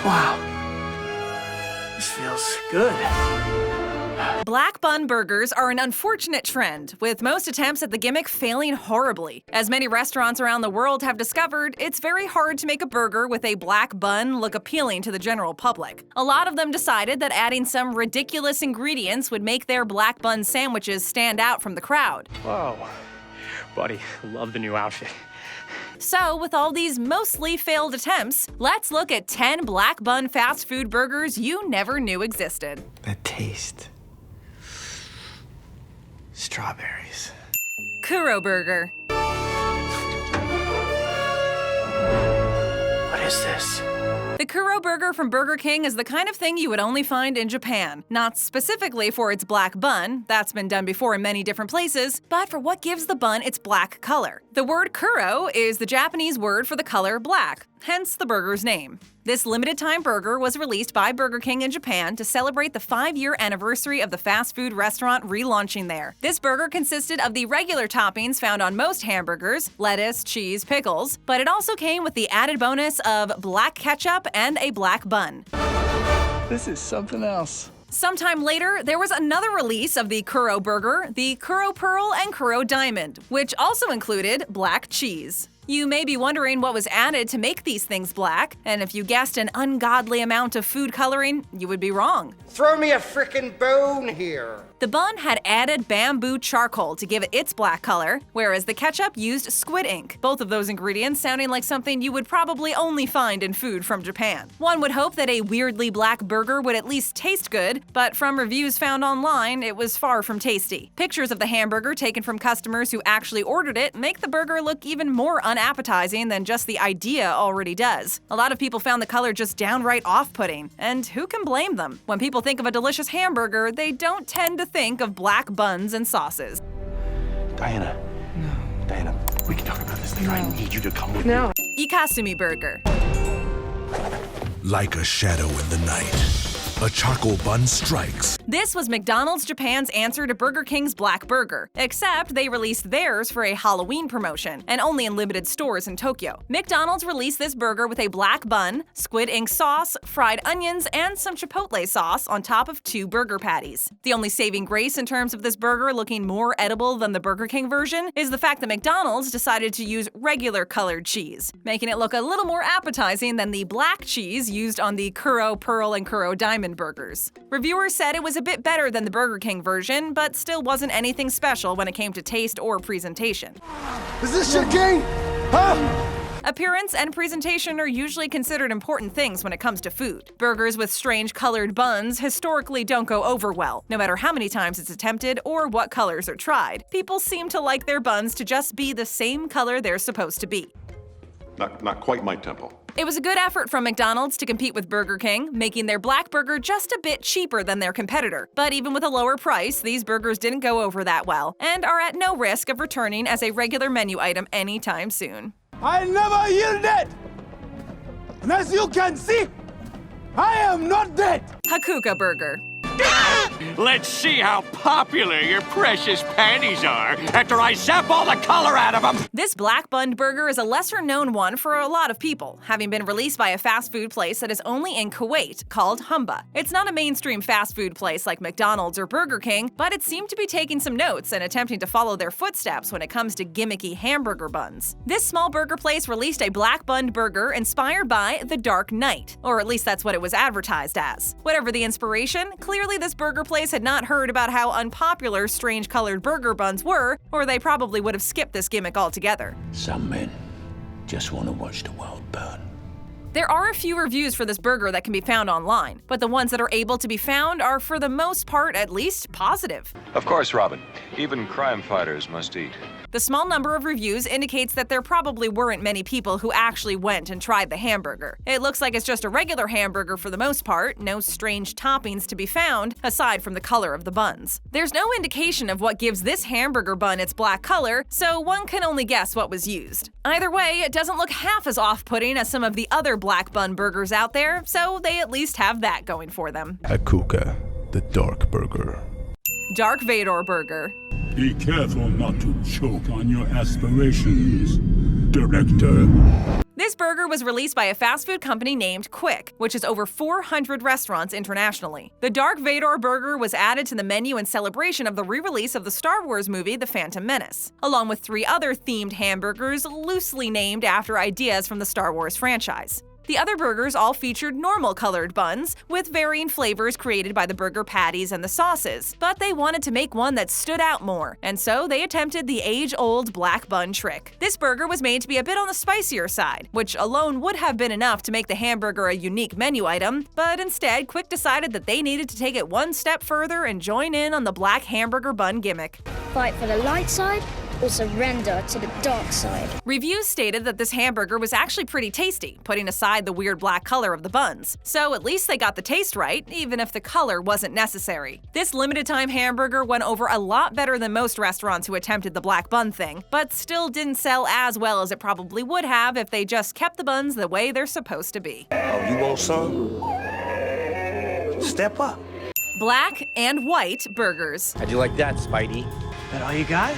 Wow. This feels good. Black bun burgers are an unfortunate trend, with most attempts at the gimmick failing horribly. As many restaurants around the world have discovered, it's very hard to make a burger with a black bun look appealing to the general public. A lot of them decided that adding some ridiculous ingredients would make their black bun sandwiches stand out from the crowd. Whoa. Buddy, love the new outfit. So, with all these mostly failed attempts, let's look at 10 black bun fast food burgers you never knew existed. That taste. Strawberries. Kuro Burger. What is this? The Kuro Burger from Burger King is the kind of thing you would only find in Japan. Not specifically for its black bun, that's been done before in many different places, but for what gives the bun its black color. The word kuro is the Japanese word for the color black, hence the burger's name. This limited-time burger was released by Burger King in Japan to celebrate the 5-year anniversary of the fast food restaurant relaunching there. This burger consisted of the regular toppings found on most hamburgers, lettuce, cheese, pickles, but it also came with the added bonus of black ketchup and a black bun. This is something else. Sometime later, there was another release of the Kuro Burger, the Kuro Pearl and Kuro Diamond, which also included black cheese. You may be wondering what was added to make these things black, and if you guessed an ungodly amount of food coloring, you would be wrong. Throw me a frickin' bone here. The bun had added bamboo charcoal to give it its black color, whereas the ketchup used squid ink, both of those ingredients sounding like something you would probably only find in food from Japan. One would hope that a weirdly black burger would at least taste good, but from reviews found online, it was far from tasty. Pictures of the hamburger taken from customers who actually ordered it make the burger look even more unappetizing than just the idea already does. A lot of people found the color just downright off-putting, and who can blame them? When people think of a delicious hamburger, they don't tend to think of black buns and sauces. Diana. No. Diana, we can talk about this later. I need you to come with No. me. Ikasumi Burger. Like a shadow in the night, a charcoal bun strikes. This was McDonald's Japan's answer to Burger King's Black Burger, except they released theirs for a Halloween promotion, and only in limited stores in Tokyo. McDonald's released this burger with a black bun, squid ink sauce, fried onions, and some chipotle sauce on top of 2 burger patties. The only saving grace in terms of this burger looking more edible than the Burger King version is the fact that McDonald's decided to use regular colored cheese, making it look a little more appetizing than the black cheese used on the Kuro Pearl and Kuro Diamond burgers. Reviewers said it was a bit better than the Burger King version, but still wasn't anything special when it came to taste or presentation. Is this your king? Huh? Appearance and presentation are usually considered important things when it comes to food. Burgers with strange colored buns historically don't go over well, no matter how many times it's attempted or what colors are tried. People seem to like their buns to just be the same color they're supposed to be. Not quite my tempo. It was a good effort from McDonald's to compete with Burger King, making their black burger just a bit cheaper than their competitor. But even with a lower price, these burgers didn't go over that well, and are at no risk of returning as a regular menu item anytime soon. I never yielded! And as you can see, I am not dead! Hakooka Burger. Let's see how popular your precious panties are after I zap all the color out of them. This black bun burger is a lesser-known one for a lot of people, having been released by a fast food place that is only in Kuwait, called Humba. It's not a mainstream fast food place like McDonald's or Burger King, but it seemed to be taking some notes and attempting to follow their footsteps when it comes to gimmicky hamburger buns. This small burger place released a black bun burger inspired by The Dark Knight, or at least that's what it was advertised as. Whatever the inspiration, clearly this burger place had not heard about how unpopular strange-colored burger buns were, or they probably would have skipped this gimmick altogether. Some men just want to watch the world burn. There are a few reviews for this burger that can be found online, but the ones that are able to be found are for the most part at least positive. Of course, Robin. Even crime fighters must eat. The small number of reviews indicates that there probably weren't many people who actually went and tried the hamburger. It looks like it's just a regular hamburger for the most part, no strange toppings to be found, aside from the color of the buns. There's no indication of what gives this hamburger bun its black color, so one can only guess what was used. Either way, it doesn't look half as off-putting as some of the other black bun burgers out there, so they at least have that going for them. Hakooka, the dark burger. Dark Vador Burger. Be careful not to choke on your aspirations, Director. This This burger was released by a fast food company named Quick, which has over 400 restaurants internationally. The Dark Vador burger was added to the menu in celebration of the re-release of the Star Wars movie The Phantom Menace, along with 3 other themed hamburgers loosely named after ideas from the Star Wars franchise. The other burgers all featured normal colored buns, with varying flavors created by the burger patties and the sauces, but they wanted to make one that stood out more, and so they attempted the age-old black bun trick. This burger was made to be a bit on the spicier side, which alone would have been enough to make the hamburger a unique menu item, but instead Quick decided that they needed to take it one step further and join in on the black hamburger bun gimmick. Fight for the light side or surrender to the dark side. Reviews stated that this hamburger was actually pretty tasty, putting aside the weird black color of the buns. So at least they got the taste right, even if the color wasn't necessary. This limited-time hamburger went over a lot better than most restaurants who attempted the black bun thing, but still didn't sell as well as it probably would have if they just kept the buns the way they're supposed to be. Oh, you want some? Step up. Black and white burgers. How'd you like that, Spidey? That all you got?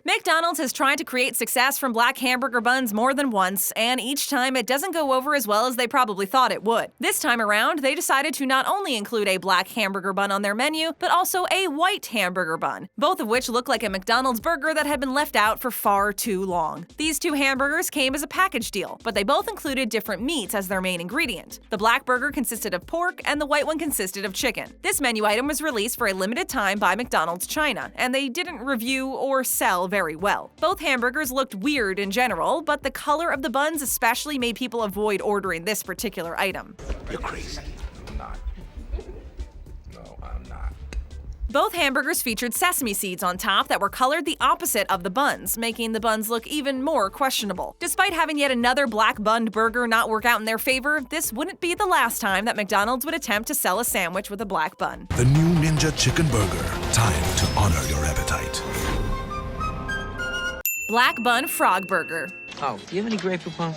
McDonald's has tried to create success from black hamburger buns more than once, and each time it doesn't go over as well as they probably thought it would. This time around, they decided to not only include a black hamburger bun on their menu, but also a white hamburger bun, both of which look like a McDonald's burger that had been left out for far too long. These 2 hamburgers came as a package deal, but they both included different meats as their main ingredient. The black burger consisted of pork, and the white one consisted of chicken. This menu item was released for a limited time by McDonald's China, and they didn't review or sell very well. Both hamburgers looked weird in general, but the color of the buns especially made people avoid ordering this particular item. You're crazy. I'm not. No, I'm not. Both hamburgers featured sesame seeds on top that were colored the opposite of the buns, making the buns look even more questionable. Despite having yet another black bunned burger not work out in their favor, this wouldn't be the last time that McDonald's would attempt to sell a sandwich with a black bun. The new Ninja Chicken Burger. Time to honor your appetite. Black Bun Frog Burger. Oh, do you have any Grey Poupon?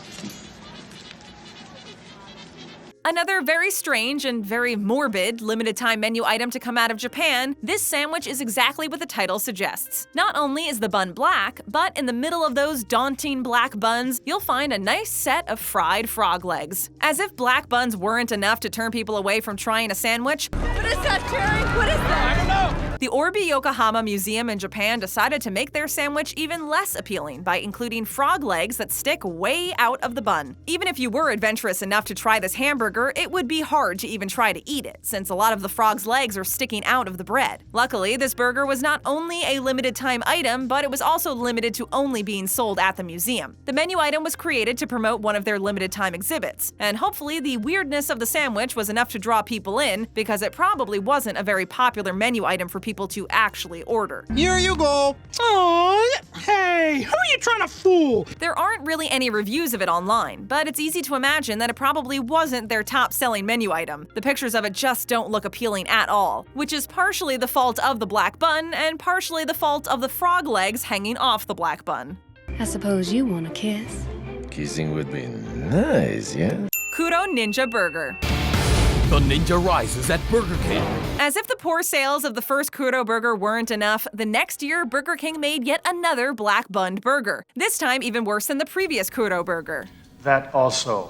Another very strange and very morbid limited-time menu item to come out of Japan, this sandwich is exactly what the title suggests. Not only is the bun black, but in the middle of those daunting black buns, you'll find a nice set of fried frog legs. As if black buns weren't enough to turn people away from trying a sandwich. What is that, Jerry? What is that? I don't know. The Orbi Yokohama Museum in Japan decided to make their sandwich even less appealing by including frog legs that stick way out of the bun. Even if you were adventurous enough to try this hamburger, it would be hard to even try to eat it, since a lot of the frog's legs are sticking out of the bread. Luckily, this burger was not only a limited-time item, but it was also limited to only being sold at the museum. The menu item was created to promote one of their limited-time exhibits, and hopefully the weirdness of the sandwich was enough to draw people in, because it probably wasn't a very popular menu item for people to actually order. Here you go. Oh, hey, who are you trying to fool? There aren't really any reviews of it online, but it's easy to imagine that it probably wasn't their top-selling menu item. The pictures of it just don't look appealing at all, which is partially the fault of the black bun and partially the fault of the frog legs hanging off the black bun. I suppose you want a kiss. Kissing would be nice, yeah? Kuro Ninja Burger. The ninja rises at Burger King. As if the poor sales of the first Kuro Burger weren't enough, the next year Burger King made yet another black bunned burger. This time even worse than the previous Kuro Burger. That also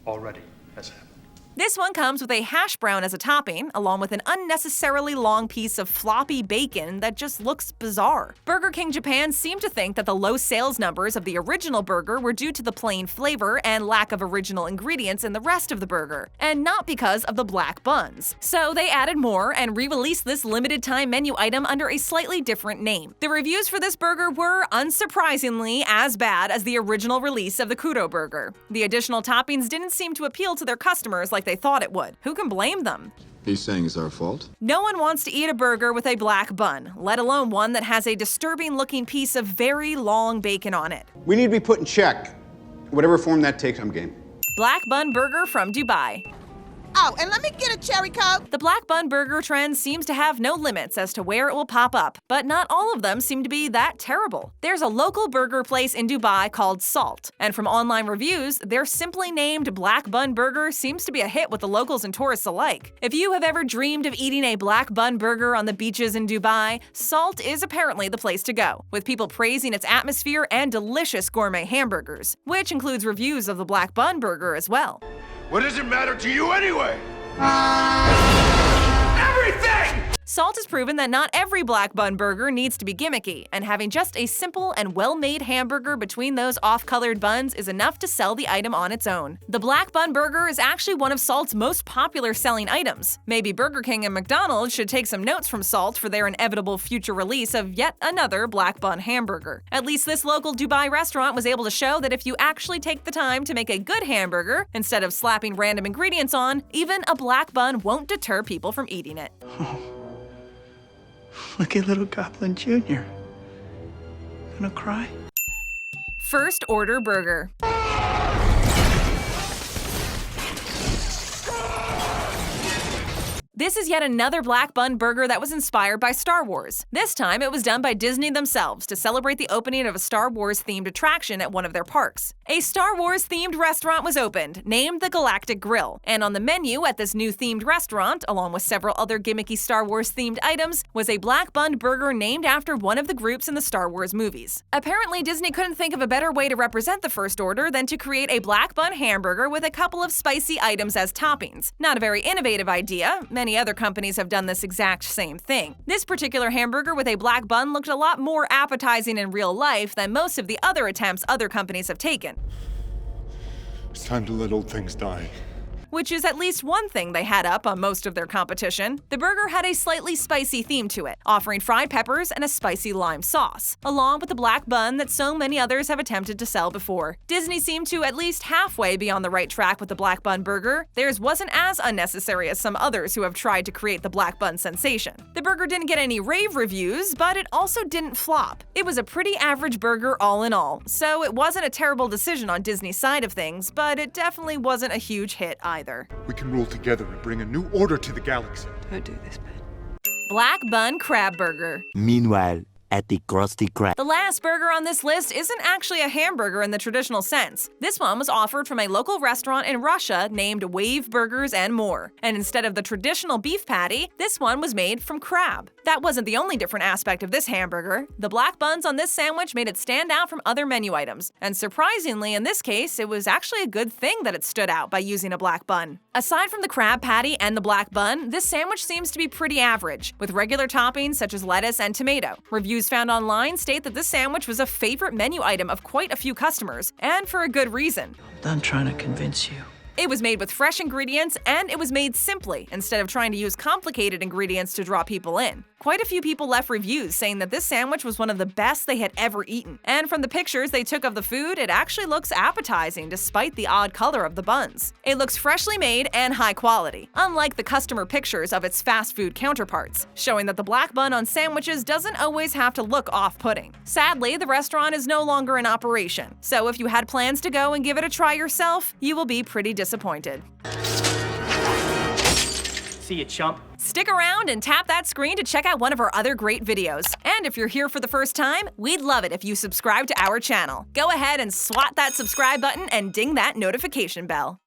already has happened. This one comes with a hash brown as a topping, along with an unnecessarily long piece of floppy bacon that just looks bizarre. Burger King Japan seemed to think that the low sales numbers of the original burger were due to the plain flavor and lack of original ingredients in the rest of the burger, and not because of the black buns. So they added more and re-released this limited-time menu item under a slightly different name. The reviews for this burger were, unsurprisingly, as bad as the original release of the Kuro Burger. The additional toppings didn't seem to appeal to their customers like they thought it would. Who can blame them? He's saying it's our fault? No one wants to eat a burger with a black bun, let alone one that has a disturbing-looking piece of very long bacon on it. We need to be put in check. Whatever form that takes, I'm game. Black Bun Burger from Dubai. Oh, and let me get a cherry Coke. The black bun burger trend seems to have no limits as to where it will pop up, but not all of them seem to be that terrible. There's a local burger place in Dubai called Salt, and from online reviews, their simply named black bun burger seems to be a hit with the locals and tourists alike. If you have ever dreamed of eating a black bun burger on the beaches in Dubai, Salt is apparently the place to go, with people praising its atmosphere and delicious gourmet hamburgers, which includes reviews of the black bun burger as well. What does it matter to you anyway? Everything! Salt has proven that not every black bun burger needs to be gimmicky, and having just a simple and well-made hamburger between those off-colored buns is enough to sell the item on its own. The black bun burger is actually one of Salt's most popular selling items. Maybe Burger King and McDonald's should take some notes from Salt for their inevitable future release of yet another black bun hamburger. At least this local Dubai restaurant was able to show that if you actually take the time to make a good hamburger, instead of slapping random ingredients on, even a black bun won't deter people from eating it. Look at little Goblin Jr. Gonna cry? First Order Burger. This is yet another black bun burger that was inspired by Star Wars. This time, it was done by Disney themselves to celebrate the opening of a Star Wars-themed attraction at one of their parks. A Star Wars-themed restaurant was opened, named the Galactic Grill, and on the menu at this new themed restaurant, along with several other gimmicky Star Wars-themed items, was a black bun burger named after one of the groups in the Star Wars movies. Apparently, Disney couldn't think of a better way to represent the First Order than to create a black bun hamburger with a couple of spicy items as toppings. Not a very innovative idea. Many other companies have done this exact same thing. This particular hamburger with a black bun looked a lot more appetizing in real life than most of the other attempts other companies have taken. It's time to let old things die. Which is at least one thing they had up on most of their competition. The burger had a slightly spicy theme to it, offering fried peppers and a spicy lime sauce, along with the black bun that so many others have attempted to sell before. Disney seemed to at least halfway be on the right track with the black bun burger. Theirs wasn't as unnecessary as some others who have tried to create the black bun sensation. The burger didn't get any rave reviews, but it also didn't flop. It was a pretty average burger all in all, so it wasn't a terrible decision on Disney's side of things, but it definitely wasn't a huge hit either. We can rule together and bring a new order to the galaxy. Don't do this, Ben. Black Bun Crab Burger. Meanwhile, at the Krusty Krab. The last burger on this list isn't actually a hamburger in the traditional sense. This one was offered from a local restaurant in Russia named Wave Burgers and More. And instead of the traditional beef patty, this one was made from crab. That wasn't the only different aspect of this hamburger. The black buns on this sandwich made it stand out from other menu items. And surprisingly, in this case, it was actually a good thing that it stood out by using a black bun. Aside from the crab patty and the black bun, this sandwich seems to be pretty average, with regular toppings such as lettuce and tomato. Reviews found online state that this sandwich was a favorite menu item of quite a few customers, and for a good reason. I'm done trying to convince you. It was made with fresh ingredients, and it was made simply, instead of trying to use complicated ingredients to draw people in. Quite a few people left reviews saying that this sandwich was one of the best they had ever eaten. And from the pictures they took of the food, it actually looks appetizing despite the odd color of the buns. It looks freshly made and high quality, unlike the customer pictures of its fast food counterparts, showing that the black bun on sandwiches doesn't always have to look off-putting. Sadly, the restaurant is no longer in operation, so if you had plans to go and give it a try yourself, you will be pretty disappointed. See you, chump. Stick around and tap that screen to check out one of our other great videos. And if you're here for the first time, we'd love it if you subscribe to our channel. Go ahead and swat that subscribe button and ding that notification bell.